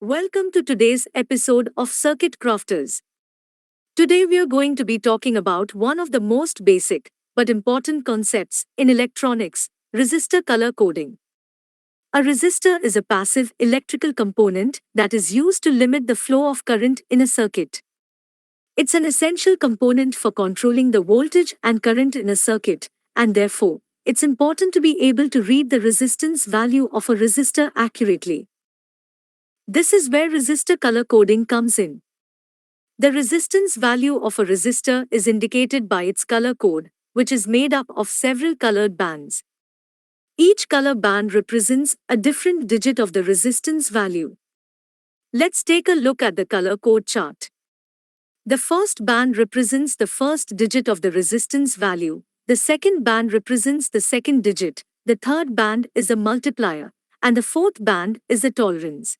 Welcome to today's episode of Circuit Crafters. Today we are going to be talking about one of the most basic but important concepts in electronics, resistor color coding. A resistor is a passive electrical component that is used to limit the flow of current in a circuit. It's an essential component for controlling the voltage and current in a circuit, and therefore, it's important to be able to read the resistance value of a resistor accurately. This is where resistor color coding comes in. The resistance value of a resistor is indicated by its color code, which is made up of several colored bands. Each color band represents a different digit of the resistance value. Let's take a look at the color code chart. The first band represents the first digit of the resistance value, the second band represents the second digit, the third band is a multiplier, and the fourth band is the tolerance.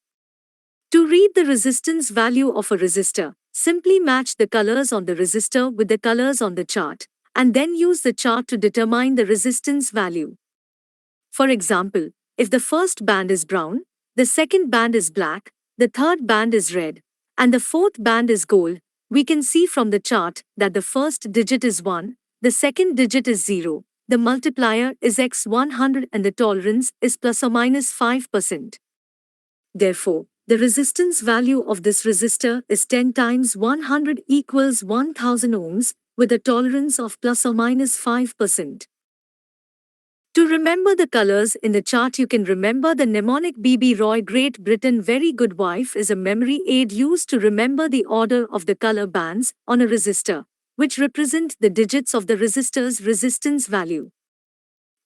To read the resistance value of a resistor, simply match the colors on the resistor with the colors on the chart, and then use the chart to determine the resistance value. For example, if the first band is brown, the second band is black, the third band is red, and the fourth band is gold, we can see from the chart that the first digit is 1, the second digit is 0, the multiplier is x100 and the tolerance is plus or minus 5%. Therefore, the resistance value of this resistor is 10 times 100 equals 1000 ohms, with a tolerance of plus or minus 5%. To remember the colors in the chart, you can remember the mnemonic B.B. Roy Great Britain Very Good Wife is a memory aid used to remember the order of the color bands on a resistor, which represent the digits of the resistor's resistance value.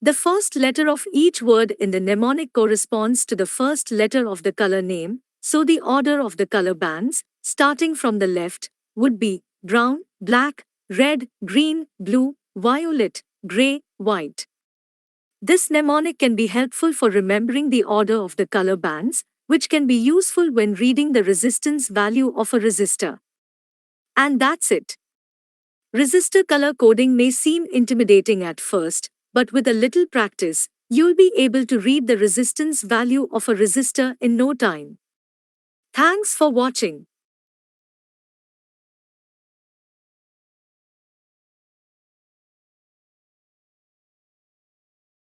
The first letter of each word in the mnemonic corresponds to the first letter of the color name, so the order of the color bands, starting from the left, would be brown, black, red, green, blue, violet, gray, white. This mnemonic can be helpful for remembering the order of the color bands, which can be useful when reading the resistance value of a resistor. And that's it. Resistor color coding may seem intimidating at first, but with a little practice, you'll be able to read the resistance value of a resistor in no time. Thanks for watching.